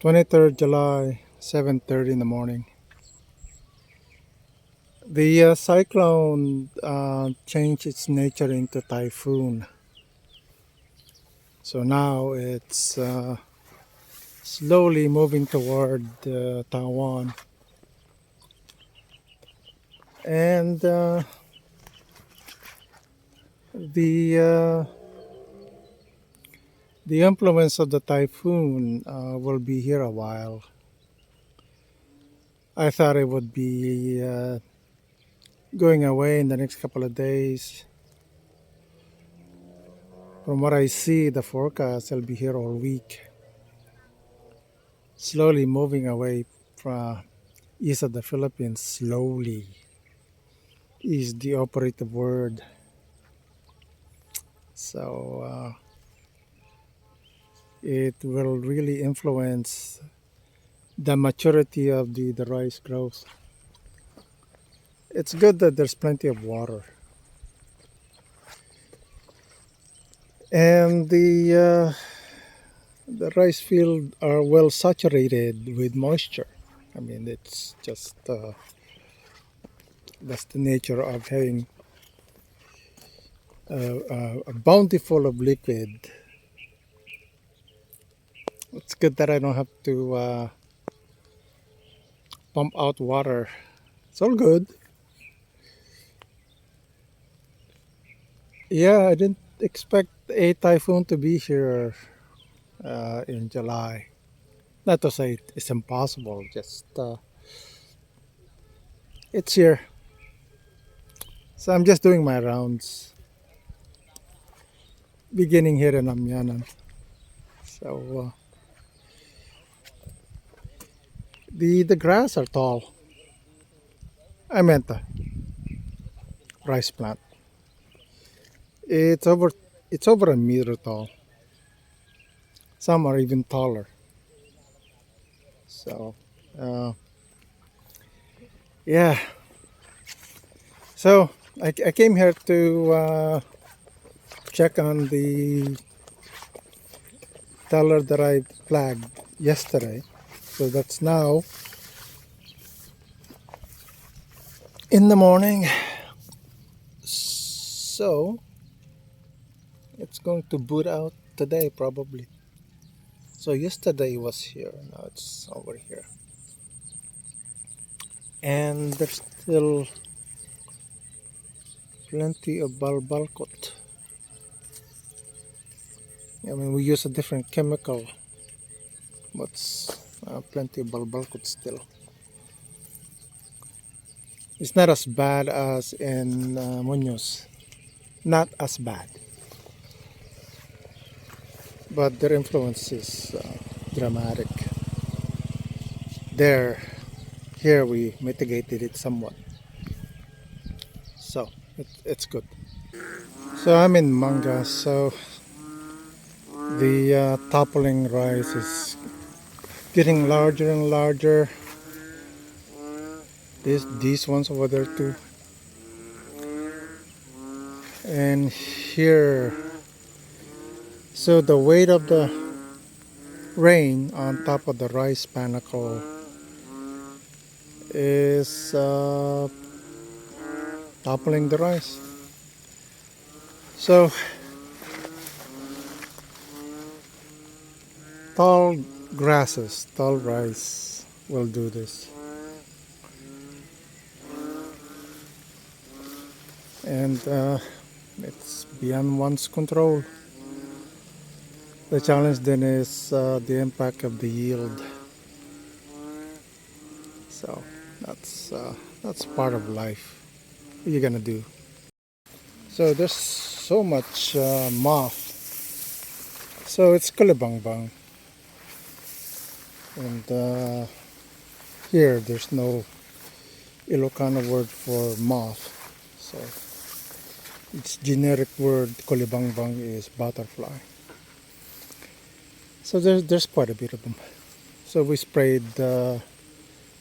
23rd July, 7:30 in the morning. The cyclone changed its nature into typhoon. So now it's slowly moving toward Taiwan. And the uh, the influence of the typhoon will be here a while. I thought it would be going away in the next couple of days. From what I see, the forecast will be here all week, slowly moving away from east of the Philippines. Slowly is the operative word. So it will really influence the maturity of the rice growth. It's good that there's plenty of water. And the rice field are well saturated with moisture. I mean, it's just that's the nature of having a bountiful of liquid. It's good that I don't have to pump out water. It's all good. Yeah, I didn't expect a typhoon to be here in July. Not to say it's impossible, just it's here. So I'm just doing my rounds, beginning here in Amyanan. So the grass are tall. I meant the rice plant. It's over it's over a meter tall. Some are even taller. So uh, yeah. So I came here to check on the teller that I flagged yesterday. So that's now in the morning. So it's going to boot out today probably. So yesterday was here, now it's over here. And there's still plenty of balbalcot. I mean, we use a different chemical, but plenty of balbalcot still. It's not as bad as in Muñoz. Not as bad. But their influence is dramatic. Here we mitigated it somewhat. So it's good. So I'm in Manga, so the toppling rice is getting larger and larger. These ones over there too. And here, so the weight of the rain on top of the rice panicle is toppling the rice. So tall grasses, tall rice will do this. And it's beyond one's control. The challenge then is the impact of the yield. So that's part of life. What are you gonna do? So there's so much moth. So it's kulibangbang. And here there's no Ilocano word for moth. So its generic word kulibangbang is butterfly. So there's quite a bit of them. So we sprayed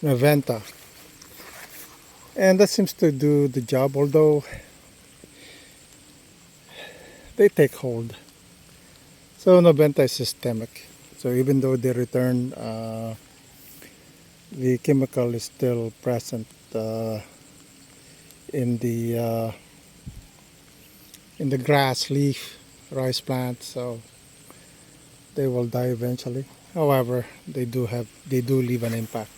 Naventa, and that seems to do the job, although they take hold. So Naventa is systemic. So even though they return, the chemical is still present in the grass, leaf, rice plant. So they will die eventually. However, they do leave an impact.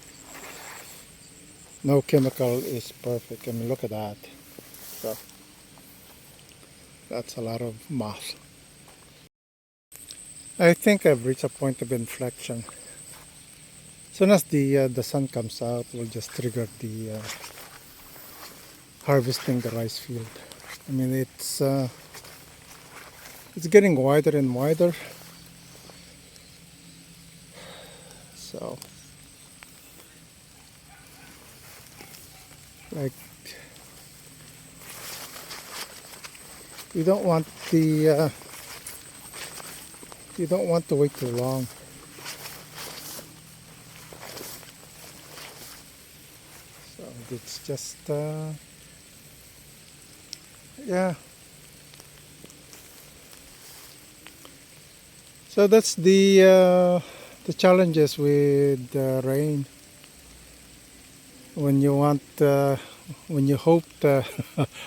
No chemical is perfect. I mean, look at that. So that's a lot of moss. I think I've reached a point of inflection. As soon as the sun comes out, we'll just trigger the harvesting the rice field. I mean, it's getting wider and wider. So, like, you don't want to wait too long. So it's just yeah. So that's the challenges with rain. When you want, when you hope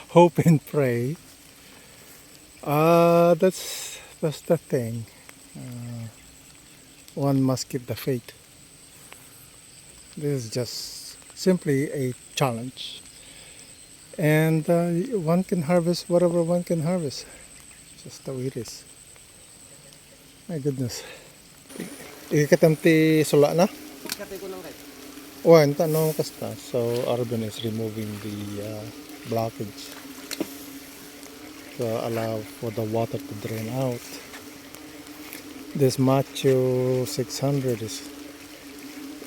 hope and pray. That's the thing. One must keep the faith. This is just simply a challenge, and one can harvest whatever one can harvest. Just the way it is. My goodness. Ikatamti sula na? Ikatay ko lang rin. Oh, and no kasta. So Arvin is removing the blockage to allow for the water to drain out. This macho 600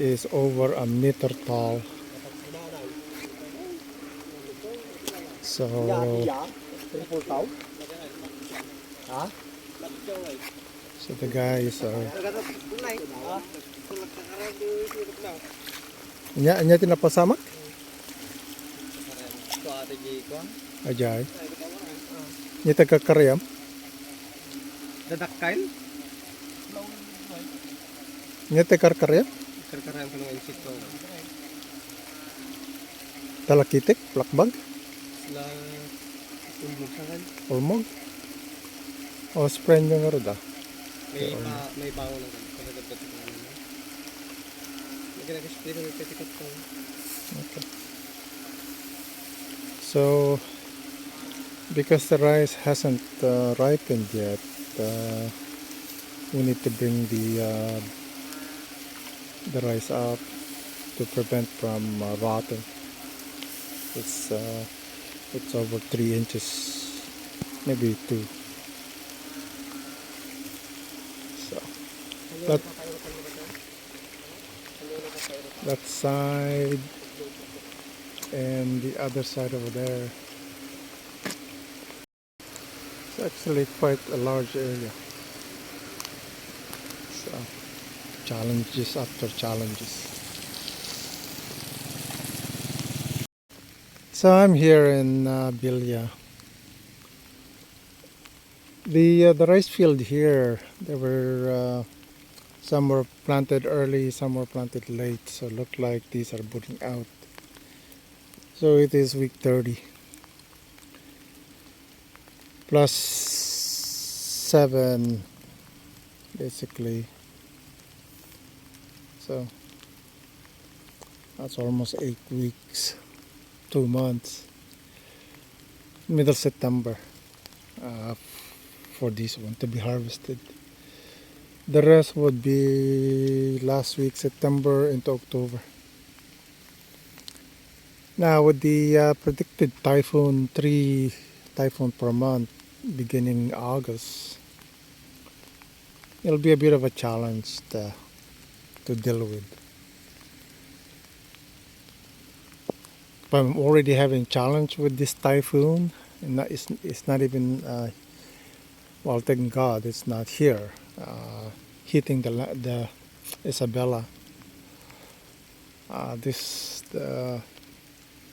is over a meter tall. So the guys are nya tinapasamak? Ajay. Nya tagakaryam? Dadakkail? Nya tagakaryam? Karkaraan ko ng insekto. Talakitik, plakbag, Sila ulmog sa kan. ulmog. O spray nyo nga rin ah. May bawo lang kan. Kadagdag ko naman. Nagkakaspray ko ng petikat ko. Okay. So because the rice hasn't ripened yet, we need to bring the rice out to prevent from rotting. It's over 3 inches, maybe 2. So that side and the other side over there. It's actually quite a large area. So challenges after challenges. So I'm here in Bilya. The rice field here, there were some were planted early, some were planted late. So it looked like these are putting out. So it is week 30 plus 7 basically. So that's almost 8 weeks, 2 months, middle September for this one to be harvested. The rest would be last week, September into October. Now with the predicted typhoon, 3 typhoon per month beginning August, it'll be a bit of a challenge to deal with. But I'm already having challenge with this typhoon, and it's not even well, thank God it's not here hitting the Isabela.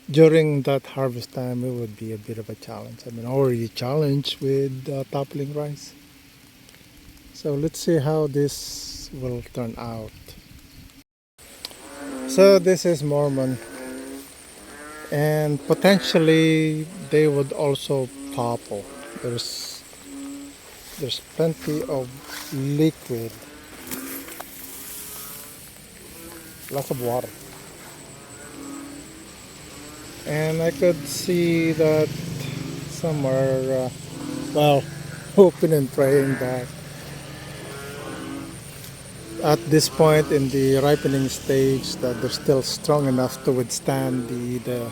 During that harvest time, it would be a bit of a challenge. I mean, already challenged with toppling rice. So let's see how this will turn out. So this is Mormon, and potentially they would also topple. There's plenty of liquid, lots of water, and I could see that somewhere. Well, hoping and praying that at this point in the ripening stage that they're still strong enough to withstand the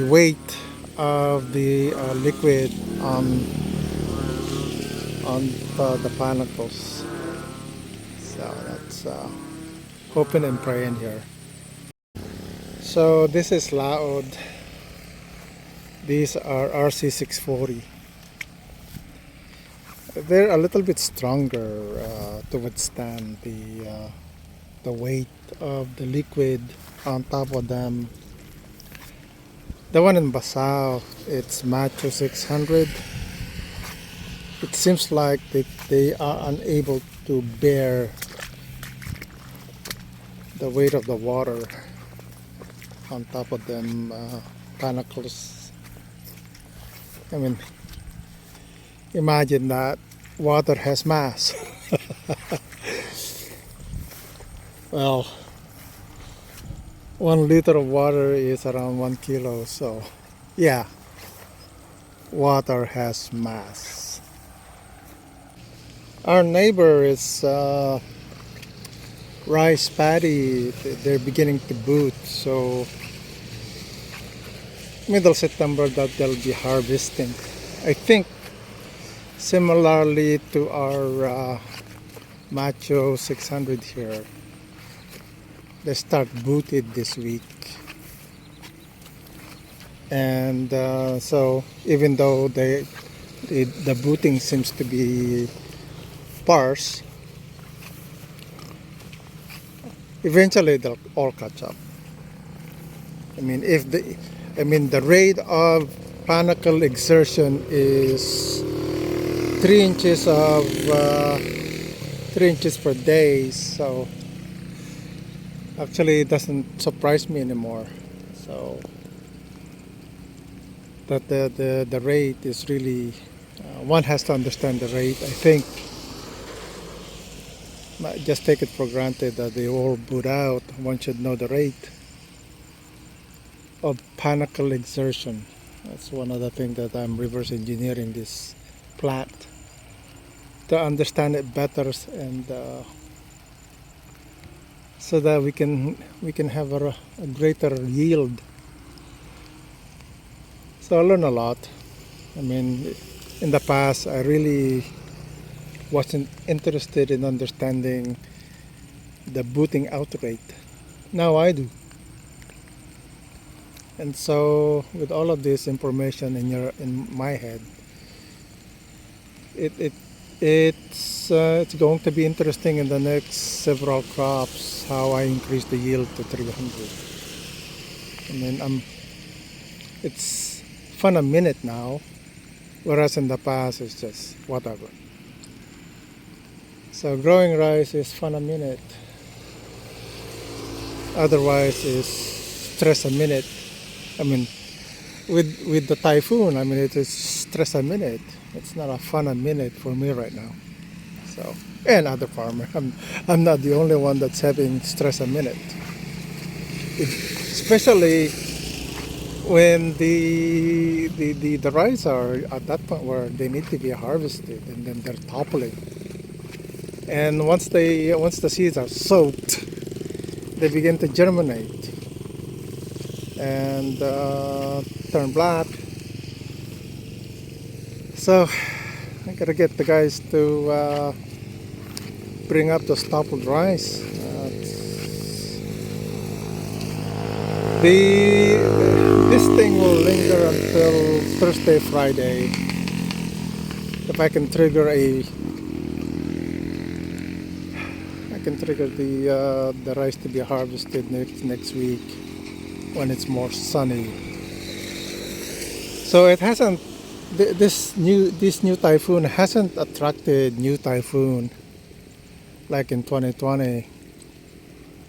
weight of the liquid on the panicles. So that's hoping and praying here. So this is Laod. These are RC640. They're a little bit stronger to withstand the weight of the liquid on top of them. The one in Basau, it's Macho 600. It seems like they are unable to bear the weight of the water on top of them panicles. I mean, imagine that water has mass. Well, 1 liter of water is around 1 kilo, so yeah, water has mass. Our neighbor is rice paddy. They're beginning to boot, so middle September that they'll be harvesting. I think similarly to our macho 600 here, they start booted this week, and so even though the booting seems to be sparse, eventually they'll all catch up. I mean, the rate of panicle exertion is 3 inches of 3 inches per day, so actually it doesn't surprise me anymore. So that the rate is really one has to understand the rate. I think just take it for granted that they all boot out. One should know the rate of panicle exertion. That's one of the things that I'm reverse engineering this plant to understand it better, and so that we can have a greater yield. So I learned a lot. I mean, in the past I really wasn't interested in understanding the booting out rate. Now I do. And so with all of this information in my head, it's going to be interesting in the next several crops how I increase the yield to 300. I mean, it's fun a minute now, whereas in the past it's just whatever. So growing rice is fun a minute, otherwise is stress a minute. I mean, with the typhoon, I mean, it is stress a minute. It's not a fun a minute for me right now. So, and other farmer, I'm not the only one that's having stress a minute. Especially when the rice are at that point where they need to be harvested, and then they're toppling. And once the seeds are soaked, they begin to germinate and turn black. So I gotta get the guys to bring up the toppled rice. This thing will linger until Thursday, Friday. If I can trigger the rice to be harvested next week when it's more sunny. So it hasn't. This new typhoon hasn't attracted new typhoon like in 2020,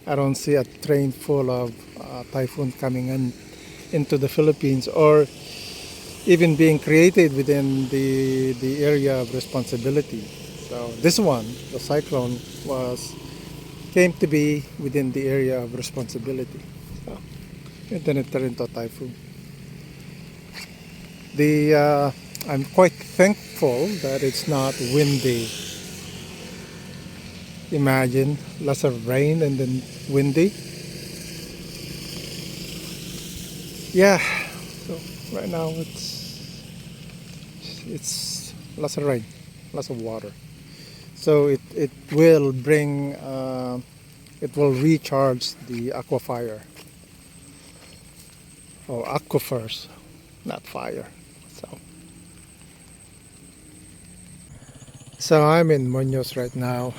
I don't see a train full of typhoon coming in into the Philippines, or even being created within the area of responsibility. So this one, the cyclone, was came to be within the area of responsibility. So, and then it turned into a typhoon. I'm quite thankful that it's not windy. Imagine lots of rain and then windy. Yeah. So right now it's lots of rain, lots of water. So it will bring it will recharge the aquifer or aquifers, not fire. So I'm in Muñoz right now.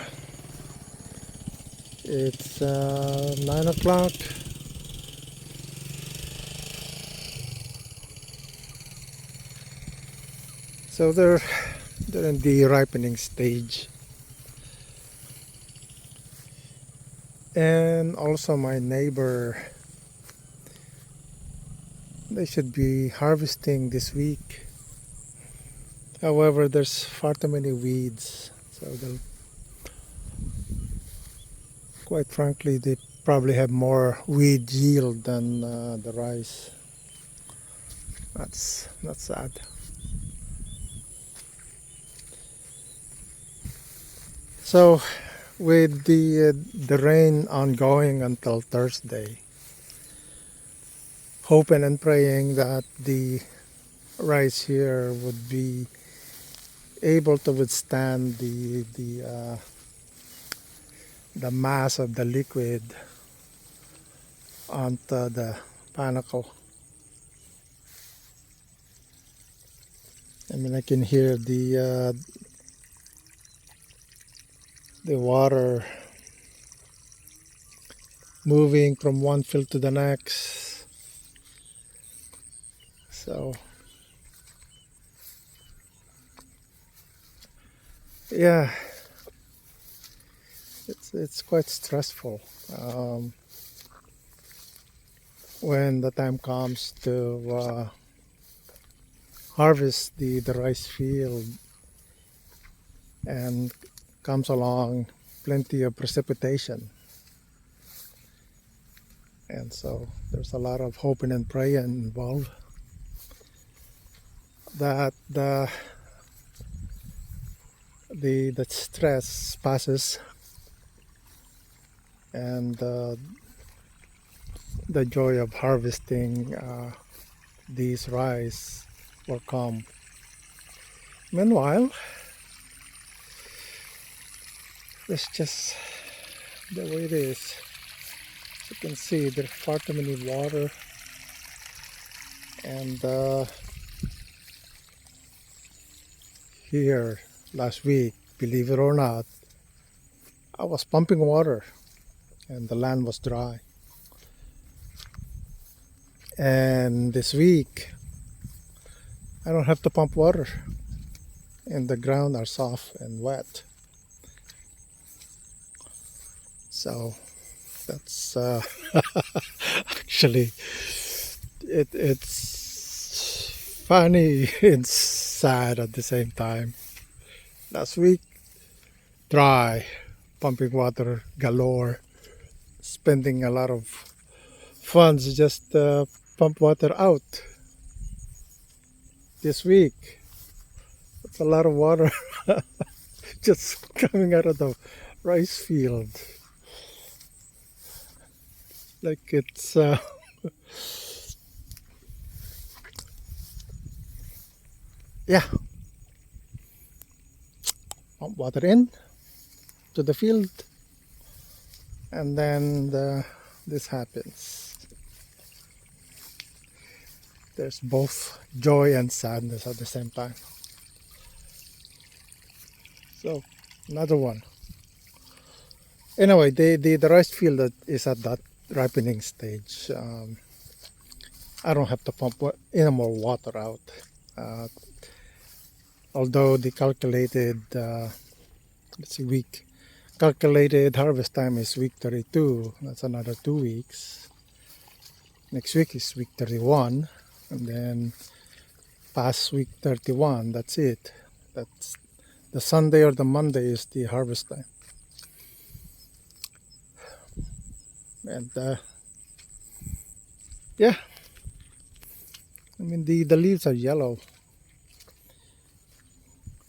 It's 9 o'clock. So they're in the ripening stage. And also my neighbor, they should be harvesting this week. However, there's far too many weeds. So they'll, quite frankly, they probably have more weed yield than the rice. That's sad. So with the rain ongoing until Thursday, hoping and praying that the rice here would be able to withstand the mass of the liquid onto the panicle. I mean, I can hear the water moving from one field to the next. So yeah, it's quite stressful when the time comes to harvest the rice field, and comes along plenty of precipitation. And so there's a lot of hoping and praying involved that the stress passes, and the joy of harvesting these rice will come. Meanwhile, it's just the way it is. As you can see, there's far too many water, and here last week, believe it or not, I was pumping water and the land was dry. And this week, I don't have to pump water and the ground are soft and wet. So that's actually it's funny and sad at the same time. Last week, dry, pumping water galore, spending a lot of funds just pump water out. This week, it's a lot of water just coming out of the rice field. Like it's yeah, pump water in to the field, and then this happens. There's both joy and sadness at the same time. So another one. Anyway, the rice field that is at that ripening stage, I don't have to pump any more water out. Uh, Although the calculated let's see, week calculated harvest time is week 32. That's another 2 weeks. Next week is week 31. And then past week 31, that's it. That's the Sunday or the Monday is the harvest time. And yeah, I mean the leaves are yellow.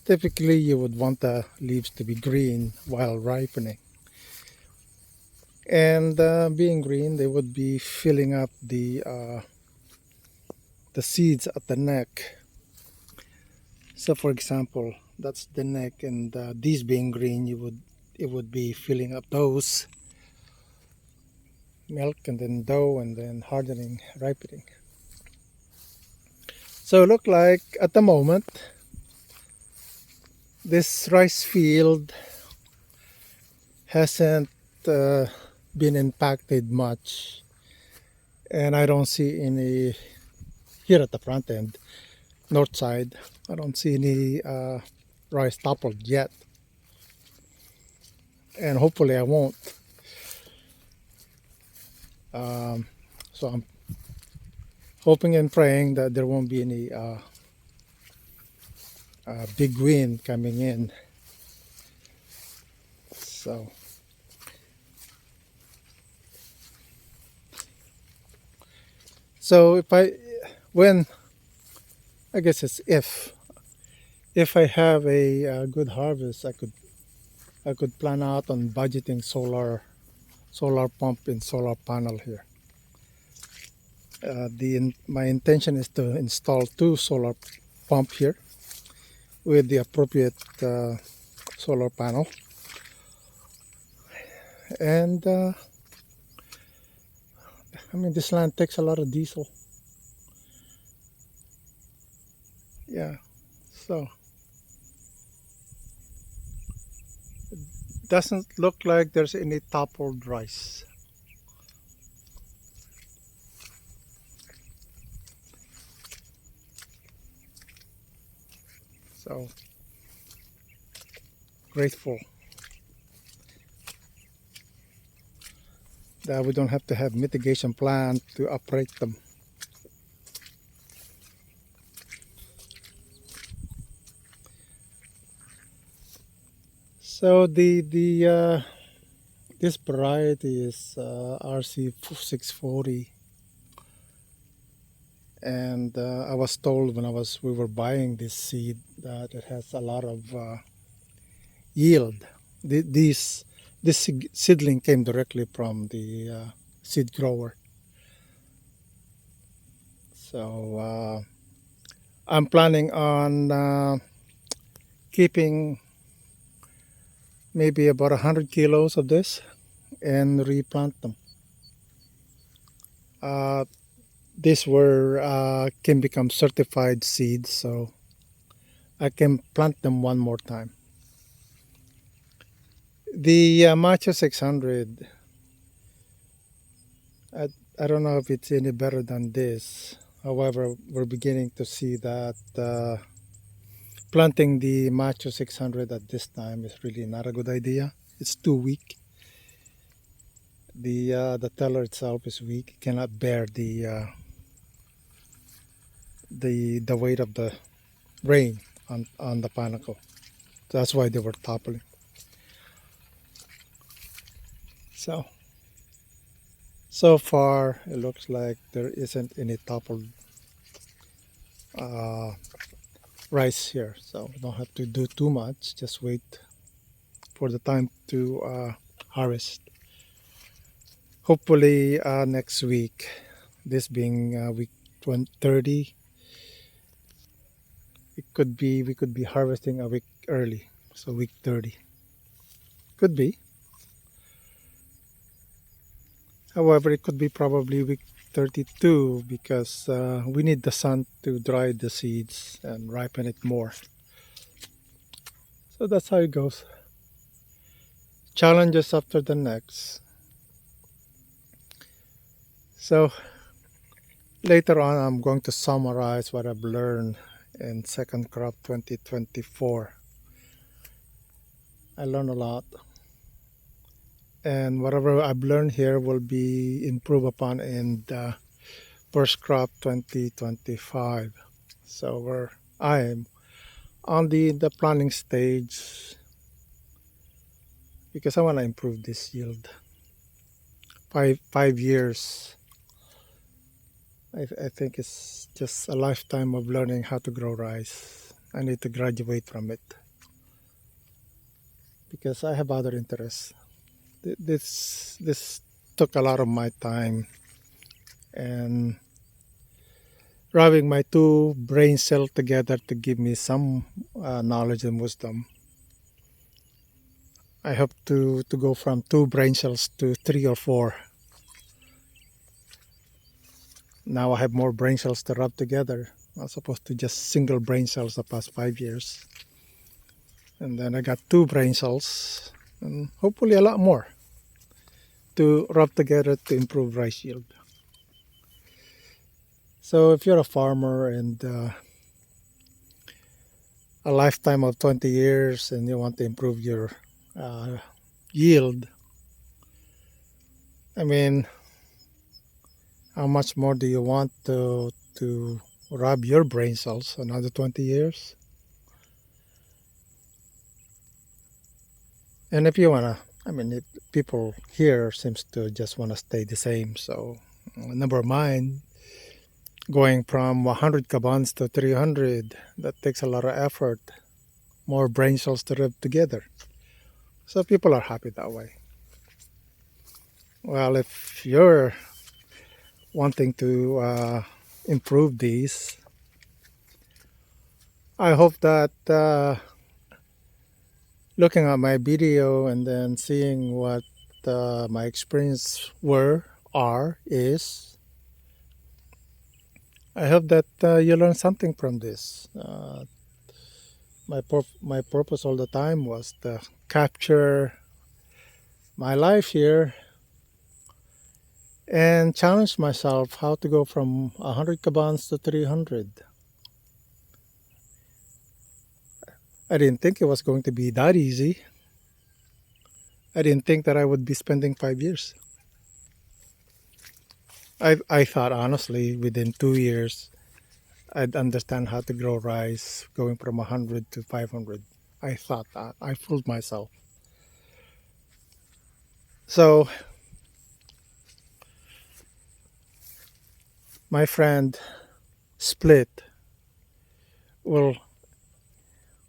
Typically you would want the leaves to be green while ripening. And being green, they would be filling up the seeds at the neck. So for example, that's the neck, and these being green, it would be filling up those milk and then dough and then hardening, ripening. So look like at the moment this rice field hasn't been impacted much, and I don't see any here at the front end, north side. I don't see any rice toppled yet, and hopefully I won't. So I'm hoping and praying that there won't be any big wind coming in. So when I guess it's if I have a good harvest, I could plan out on budgeting solar pump and solar panel here. My intention is to install 2 solar pump here with the appropriate solar panel, and I mean this land takes a lot of diesel. Yeah, so it doesn't look like there's any toppled rice. So grateful that we don't have to have mitigation plan to operate them. So this variety is RC640, and I was told when we were buying this seed that it has a lot of yield. This seedling came directly from the seed grower. So I'm planning on keeping maybe about 100 kilos of this and replant them. These can become certified seeds, so I can plant them one more time. The Macho 600, I don't know if it's any better than this. However, we're beginning to see that planting the Macho 600 at this time is really not a good idea. It's too weak. The teller itself is weak. It cannot bear the weight of the rain on the panicle. That's why they were toppling. So far it looks like there isn't any toppled rice here, so we don't have to do too much. Just wait for the time to harvest. Hopefully next week, this being week 30, we could be harvesting a week early, so week 30 could be. However, it could be probably week 32 because we need the sun to dry the seeds and ripen it more. So that's how it goes. Challenges after the next. So later on, I'm going to summarize what I've learned in second crop 2024. I learned a lot. and whatever I've learned here will be improved upon in the first crop 2025. So I'm on the planning stage because I want to improve this yield. 5 years. I think it's just a lifetime of learning how to grow rice. I need to graduate from it because I have other interests. This took a lot of my time, and rubbing my two brain cells together to give me some knowledge and wisdom. I hope to go from two brain cells to 3 or 4. Now I have more brain cells to rub together, as opposed to just single brain cells the past 5 years. And then I got 2 brain cells, and hopefully a lot more to rub together to improve rice yield. So if you're a farmer and a lifetime of 20 years and you want to improve your yield, I mean, how much more do you want to rub your brain cells? Another 20 years? And if you wanna, I mean, if people here seems to just want to stay the same, so never mind going from 100 kabans to 300. That takes a lot of effort, more brain cells to rub together. So people are happy that way. Well, if you're wanting to improve these, I hope that looking at my video and then seeing what my experience is, I hope that you learn something from this. My purpose all the time was to capture my life here and challenge myself how to go from 100 kabans to 300. I didn't think it was going to be that easy. I didn't think that I would be spending 5 years. I thought honestly within 2 years I'd understand how to grow rice going from 100 to 500. I thought that. I fooled myself. So my friend Split will,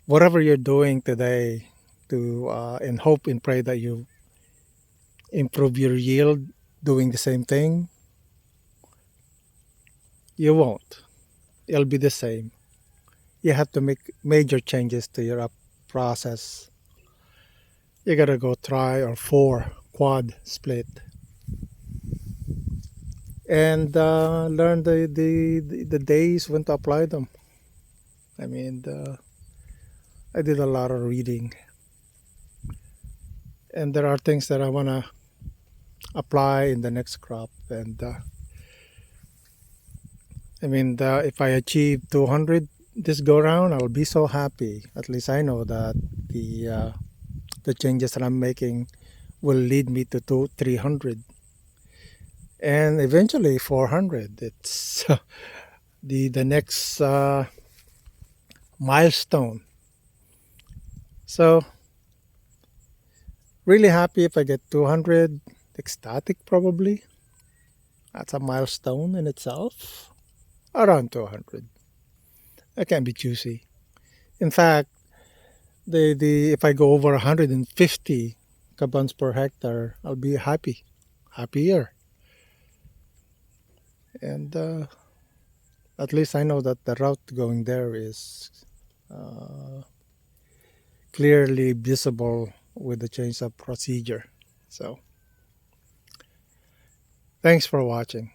whatever you're doing today to and hope and pray that you improve your yield doing the same thing, you won't. It'll be the same. You have to make major changes to your process. You gotta go 3 or 4 quad split and learn the days when to apply them. I mean, I did a lot of reading, and there are things that I want to apply in the next crop. And I mean, if I achieve 200 this go round, I'll be so happy. At least I know that the changes that I'm making will lead me to 300 and eventually 400. It's the next milestone. So really happy if I get 200. Ecstatic probably. That's a milestone in itself. Around 200. I can't be choosy. In fact, the if I go over 150 kabans per hectare, I'll be happier. And at least I know that the route going there is clearly visible with the change of procedure. So thanks for watching.